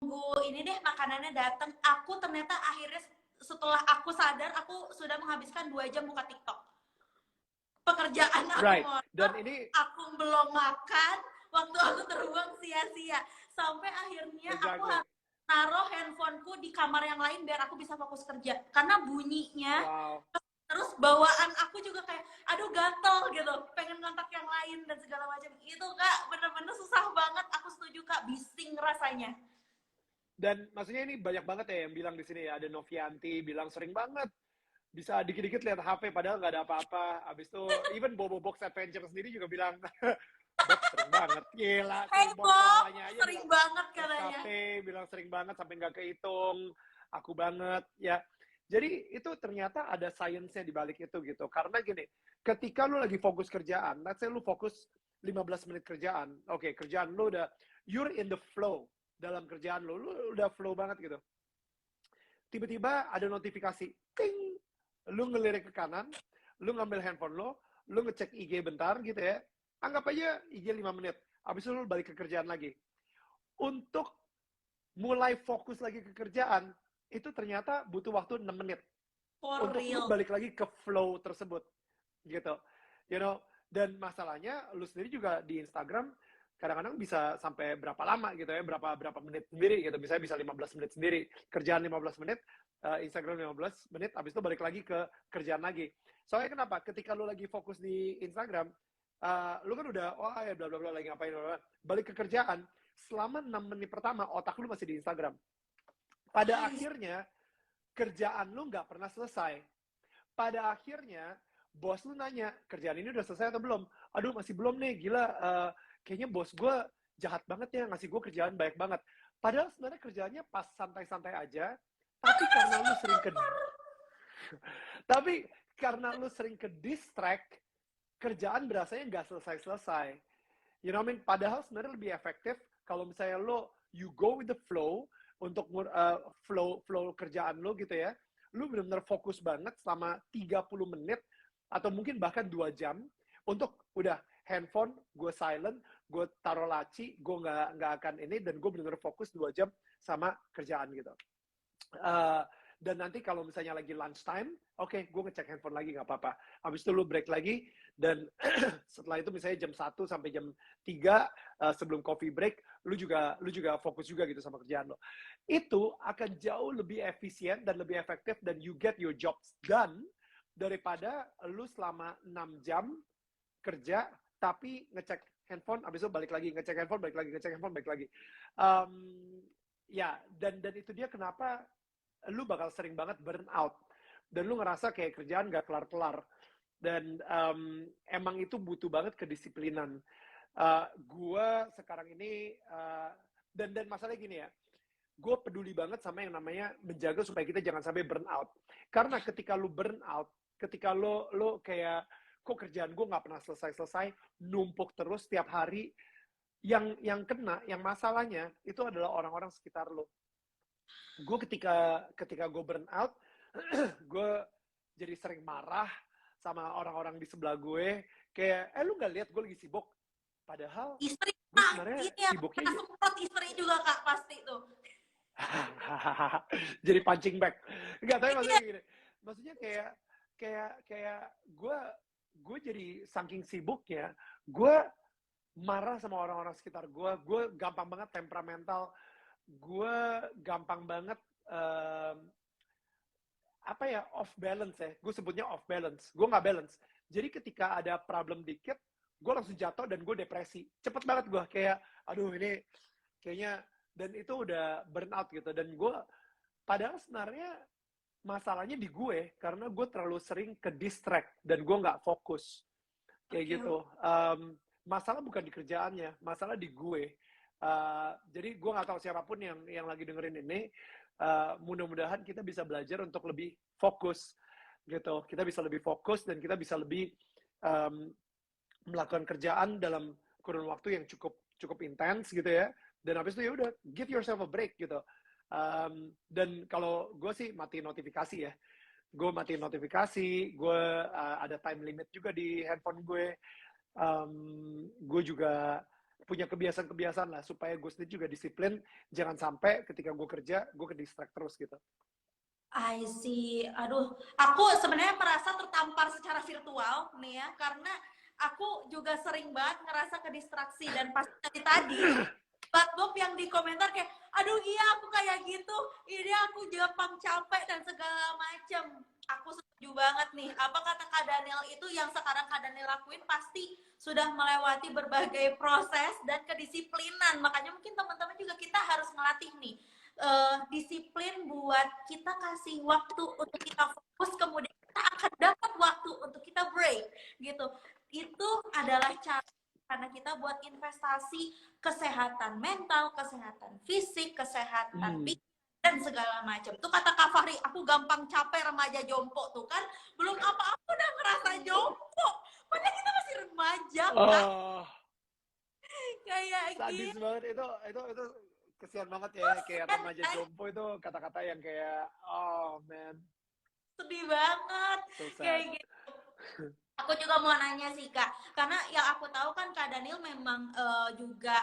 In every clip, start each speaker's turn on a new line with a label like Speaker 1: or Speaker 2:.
Speaker 1: nunggu ini deh makanannya datang. Aku ternyata akhirnya setelah aku sadar aku sudah menghabiskan 2 jam buka TikTok. Pekerjaan aku
Speaker 2: Right.
Speaker 1: motor,
Speaker 2: Dan ini
Speaker 1: aku belum makan, waktu aku terbuang sia-sia. Sampai akhirnya aku
Speaker 2: exactly.
Speaker 1: harus taruh handphoneku di kamar yang lain biar aku bisa fokus kerja. Karena bunyinya,
Speaker 2: Wow.
Speaker 1: terus bawaan aku juga kayak, aduh gatel gitu, pengen ngontak yang lain dan segala macam. Itu Kak, bener-bener susah banget. Aku setuju Kak, bising rasanya.
Speaker 2: Dan maksudnya ini banyak banget ya yang bilang di sini ya. Ada Novianti bilang sering banget bisa dikit-dikit lihat HP padahal nggak ada apa-apa. Abis itu even Bobo Box Adventure sendiri juga bilang, Bob sering banget. Gila, si
Speaker 1: Hey
Speaker 2: Bob
Speaker 1: Bob,
Speaker 2: mamanya aja
Speaker 1: sering
Speaker 2: bilang
Speaker 1: banget katanya.
Speaker 2: SKP, bilang sering banget sampai nggak kehitung. Aku banget, ya. Jadi itu ternyata ada sainsnya di balik itu gitu. Karena gini, ketika lu lagi fokus kerjaan, let's say lu fokus 15 menit kerjaan. Oke, kerjaan lu udah, you're in the flow dalam kerjaan lu udah flow banget gitu. Tiba-tiba ada notifikasi, ting, lu ngelirik ke kanan, lu ngambil handphone lu ngecek IG bentar gitu ya, anggap aja IG 5 menit, habis itu lu balik ke kerjaan lagi. Untuk mulai fokus lagi ke kerjaan, itu ternyata butuh waktu 6 menit.
Speaker 1: For
Speaker 2: Untuk lu
Speaker 1: real.
Speaker 2: balik lagi ke flow tersebut, gitu. You know, dan masalahnya, lu sendiri juga di Instagram, kadang-kadang bisa sampai berapa lama gitu ya, berapa menit sendiri gitu, misalnya bisa 15 menit sendiri, kerjaan 15 menit, Instagram 15 menit, habis itu balik lagi ke kerjaan lagi. Soalnya kenapa? Ketika lu lagi fokus di Instagram, lu kan udah, oh ya bla bla bla lagi ngapain, bla, bla. Balik ke kerjaan, selama 6 menit pertama, otak lu masih di Instagram. Pada akhirnya, kerjaan lu nggak pernah selesai. Pada akhirnya, bos lu nanya, kerjaan ini udah selesai atau belum? Aduh, masih belum nih, gila. Kayaknya bos gue jahat banget ya, ngasih gue kerjaan banyak banget. Padahal sebenarnya kerjaannya pas santai-santai aja, tapi karena lu sering ke tapi karena lu sering ke distract, kerjaan berasanya nggak selesai-selesai. You know what I mean? Padahal sebenarnya lebih efektif kalau misalnya lo you go with the flow untuk flow kerjaan lo gitu ya. Lu benar-benar fokus banget selama 30 menit atau mungkin bahkan 2 jam untuk udah handphone gue silent, gue taruh laci, gue nggak akan ini, dan gue benar-benar fokus 2 jam sama kerjaan gitu. Uh, dan nanti kalau misalnya lagi lunch time, oke, gue ngecek handphone lagi nggak apa-apa. Habis itu lu break lagi, dan setelah itu misalnya jam 1 sampai jam 3 sebelum coffee break, lu juga fokus juga gitu sama kerjaan lo. Itu akan jauh lebih efisien dan lebih efektif, dan you get your jobs done daripada lu selama 6 jam kerja tapi ngecek handphone, habis itu balik lagi, ngecek handphone, balik lagi, ngecek handphone, balik lagi. Ya, dan itu dia kenapa lu bakal sering banget burn out, dan lu ngerasa kayak kerjaan gak kelar-kelar, dan emang itu butuh banget kedisiplinan. Gue sekarang ini dan masalahnya gini ya, gue peduli banget sama yang namanya menjaga supaya kita jangan sampai burn out. Karena ketika lu burn out, ketika lo kayak kok kerjaan gue nggak pernah selesai, numpuk terus setiap hari, yang kena, yang masalahnya itu adalah orang-orang sekitar lo. Gue ketika gue burn out, gue jadi sering marah sama orang-orang di sebelah gue, kayak lu nggak lihat gue lagi sibuk, padahal
Speaker 1: Istri
Speaker 2: gue
Speaker 1: Kak,
Speaker 2: sebenarnya
Speaker 1: ini yang
Speaker 2: sibuknya
Speaker 1: pernah semprot istri juga Kak pasti tuh.
Speaker 2: jadi punching bag. Enggak, tapi
Speaker 1: Iya.
Speaker 2: maksudnya kayak gue jadi saking sibuknya, gue marah sama orang-orang sekitar gue gampang banget temperamental, gue gampang banget apa ya, off balance ya, gue sebutnya off balance, gue nggak balance. Jadi ketika ada problem dikit, gue langsung jatuh dan gue depresi, cepet banget gue kayak, aduh ini kayaknya, dan itu udah burnout gitu. Dan gue, padahal sebenarnya masalahnya di gue, karena gue terlalu sering ke distract dan gue nggak fokus kayak
Speaker 1: Oke.
Speaker 2: gitu. Masalah bukan di kerjaannya, masalah di gue. Jadi gue nggak tahu siapapun yang lagi dengerin ini, mudah-mudahan kita bisa belajar untuk lebih fokus gitu. Kita bisa lebih fokus dan kita bisa lebih melakukan kerjaan dalam kurun waktu yang cukup intens gitu ya. Dan habis itu ya udah, give yourself a break gitu. Dan kalau gue sih matiin notifikasi ya. Gue matiin notifikasi, gue ada time limit juga di handphone gue. Gue juga punya kebiasaan-kebiasaan lah supaya gue sendiri juga disiplin, jangan sampai ketika gue kerja gue ke distract terus gitu.
Speaker 1: I see. Aduh, aku sebenarnya merasa tertampar secara virtual nih ya, karena aku juga sering banget ngerasa kedistraksi dan pas tadi Bob yang di komentar kayak, aduh iya aku kayak gitu, ini aku gampang capek dan segala macem. Aku setuju banget nih, apa kata Kak Daniel itu yang sekarang Kak Daniel lakuin pasti sudah melewati berbagai proses dan kedisiplinan. Makanya mungkin teman-teman juga kita harus melatih nih, disiplin buat kita kasih waktu untuk kita fokus, kemudian kita akan dapat waktu untuk kita break gitu. Itu adalah cara karena kita buat investasi kesehatan mental, kesehatan fisik, kesehatan pikiran dan segala macam. Tuh kata Kak Fahri, aku gampang capek remaja jompo tuh kan. Belum apa-apa udah ngerasa jompo. Padahal kita masih remaja, Kak. Kayak
Speaker 2: Sadis
Speaker 1: gitu.
Speaker 2: banget itu kesian banget ya, kayak remaja jompo itu kata-kata yang kayak oh man,
Speaker 1: Sedih banget.
Speaker 2: so sad.
Speaker 1: Kayak gitu. Aku juga mau nanya sih Kak, karena yang aku tahu kan Kak Daniel memang juga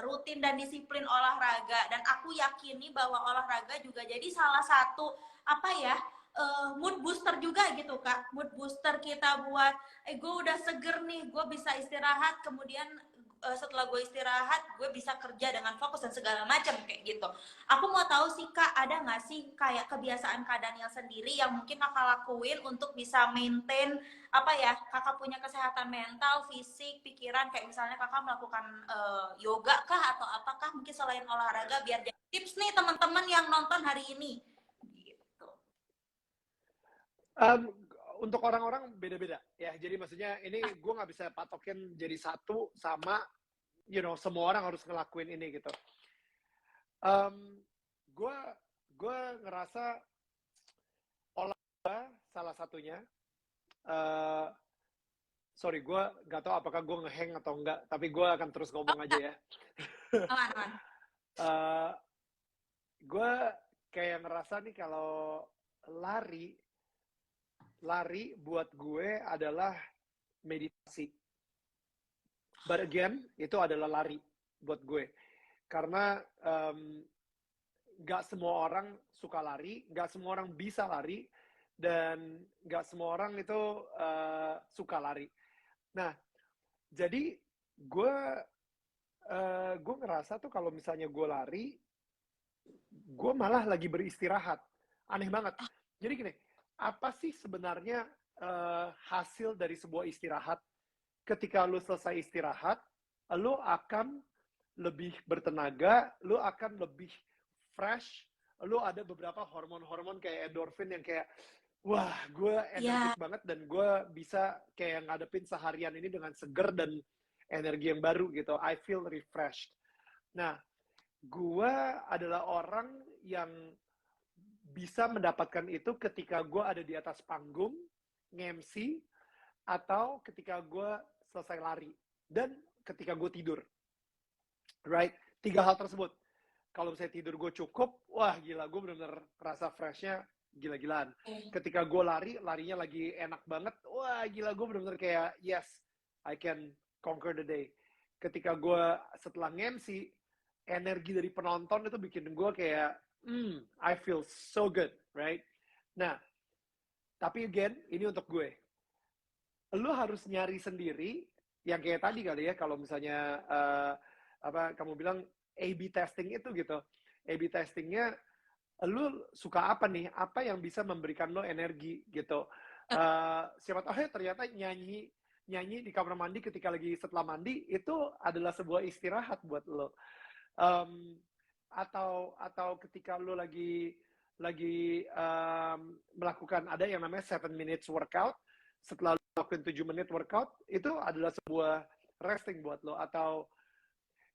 Speaker 1: rutin dan disiplin olahraga, dan aku yakini bahwa olahraga juga jadi salah satu apa ya, mood booster juga gitu Kak, mood booster kita buat gue udah seger nih, gue bisa istirahat, kemudian setelah gue istirahat gue bisa kerja dengan fokus dan segala macam kayak gitu. Aku mau tahu sih Kak, ada nggak sih kayak kebiasaan Kak Daniel sendiri yang mungkin Kakak lakuin untuk bisa maintain apa ya, Kakak punya kesehatan mental, fisik, pikiran, kayak misalnya Kakak melakukan yoga kah atau apakah mungkin selain olahraga, biar jadi tips nih teman-teman yang nonton hari ini gitu.
Speaker 2: Um, untuk orang-orang beda-beda ya, jadi maksudnya ini gue nggak bisa patokin jadi satu sama, semua orang harus ngelakuin ini gitu. Gue gue ngerasa olahraga salah satunya. Sorry, gue nggak tahu apakah gue ngehang atau enggak, tapi gue akan terus ngomong aja ya.
Speaker 1: Aman.
Speaker 2: Gue kayak ngerasa nih kalau lari buat gue adalah meditasi. But again, itu adalah lari buat gue. Karena nggak semua orang suka lari, nggak semua orang bisa lari, dan nggak semua orang itu suka lari. Nah, jadi gue ngerasa tuh kalau misalnya gue lari, gue malah lagi beristirahat. Aneh banget. Jadi gini, apa sih sebenarnya hasil dari sebuah istirahat? Ketika lu selesai istirahat, lu akan lebih bertenaga, lu akan lebih fresh, lu ada beberapa hormon-hormon kayak endorfin yang kayak, wah, gue energik banget dan gue bisa kayak ngadepin seharian ini dengan seger dan energi yang baru gitu. I feel refreshed. Nah, gue adalah orang yang bisa mendapatkan itu ketika gue ada di atas panggung, nge-MC, atau ketika gue selesai lari, dan ketika gue tidur. Right? 3 hal tersebut. Kalau misalnya tidur gue cukup, wah gila, gue bener-bener rasa freshnya gila-gilaan. Ketika gue larinya lagi enak banget, wah gila, gue bener-bener kayak, yes, I can conquer the day. Ketika gue setelah nge-MC, energi dari penonton itu bikin gue kayak, I feel so good, right? Nah, tapi again, ini untuk gue. Lu harus nyari sendiri, yang kayak tadi kali ya, kalau misalnya, kamu bilang A/B testing itu gitu. A/B testingnya, lu suka apa nih? Apa yang bisa memberikan lo energi gitu. Siapa tahu ternyata nyanyi di kamar mandi ketika lagi setelah mandi itu adalah sebuah istirahat buat lo. Atau ketika lo lagi melakukan ada yang namanya 7 minutes workout, setelah lo lakukan 7 menit workout, itu adalah sebuah resting buat lo. Atau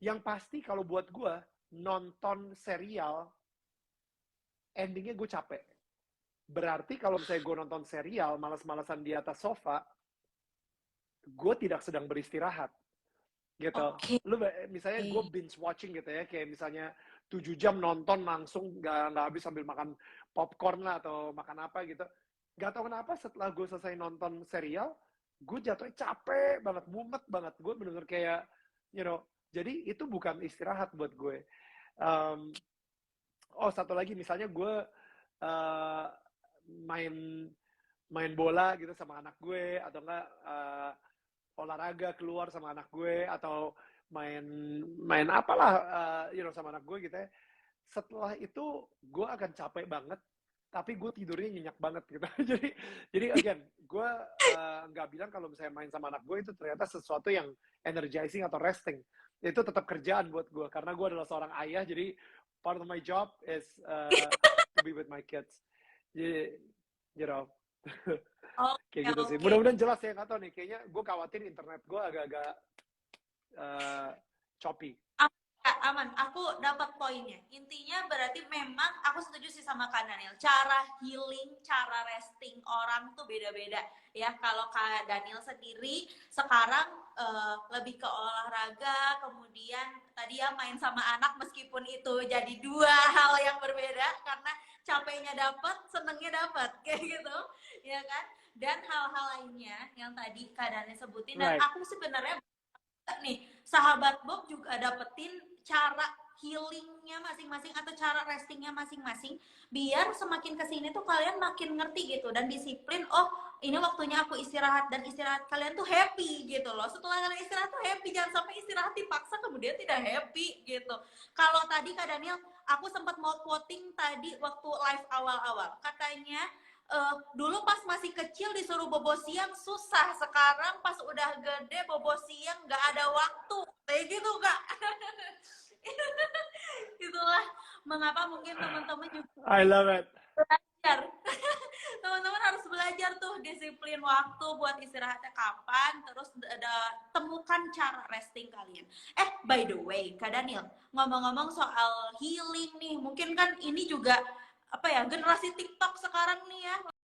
Speaker 2: yang pasti kalau buat gue, nonton serial, endingnya gue capek. Berarti kalau misalnya gue nonton serial, malas-malasan di atas sofa, gue tidak sedang beristirahat. Gitu. Lu misalnya gue binge watching gitu ya, kayak misalnya 7 jam nonton langsung, nggak habis sambil makan popcorn lah atau makan apa gitu. Gak tau kenapa setelah gue selesai nonton serial, gue jatuhnya capek banget, mumet banget. Gue bener-bener kayak, Jadi itu bukan istirahat buat gue. Um, oh, satu lagi misalnya gue uh, main main bola gitu sama anak gue, atau enggak olahraga keluar sama anak gue, atau main main apalah sama anak gue gitu ya. Setelah itu gue akan capek banget, tapi gue tidurnya nyenyak banget gitu. jadi again, gue nggak bilang kalau misalnya main sama anak gue itu ternyata sesuatu yang energizing atau resting. Itu tetap kerjaan buat gue, karena gue adalah seorang ayah, jadi part of my job is to be with my kids. Jadi, you know,
Speaker 1: Oke,
Speaker 2: kayak gitu sih.
Speaker 1: oke.
Speaker 2: Mudah-mudahan jelas ya, nggak tahu nih. Kayaknya gue khawatir internet gue agak-agak choppy.
Speaker 1: Ya, aman, aku dapat poinnya. Intinya berarti memang aku setuju sih sama Kak Daniel. Cara healing, cara resting orang tuh beda-beda. Ya, kalau Kak Daniel sendiri sekarang lebih ke olahraga, kemudian tadi ya main sama anak, meskipun itu jadi dua hal yang berbeda karena capeknya dapat, senengnya dapat, kayak gitu, ya kan? Dan hal-hal lainnya yang tadi Kak Daniel sebutin, dan
Speaker 2: Right.
Speaker 1: aku sebenarnya nih, sahabat Bob juga dapetin cara healingnya masing-masing atau cara restingnya masing-masing, biar semakin kesini tuh kalian makin ngerti gitu dan disiplin. Oh, ini waktunya aku istirahat, dan istirahat kalian tuh happy gitu loh. Setelah kalian istirahat tuh happy, jangan sampai istirahat dipaksa kemudian tidak happy gitu. Kalau tadi Kak Daniel, aku sempat mau quoting tadi waktu live awal-awal, katanya dulu pas masih kecil disuruh bobo siang susah, sekarang pas udah gede bobo siang nggak ada waktu, kayak gitu Kak. Itulah mengapa mungkin teman-teman juga
Speaker 2: I love it.
Speaker 1: belajar. Teman-teman harus belajar tuh disiplin waktu buat istirahatnya kapan, terus ada temukan cara resting kalian. By the way Kak Daniel, ngomong-ngomong soal healing nih, mungkin kan ini juga apa ya, generasi TikTok sekarang nih ya,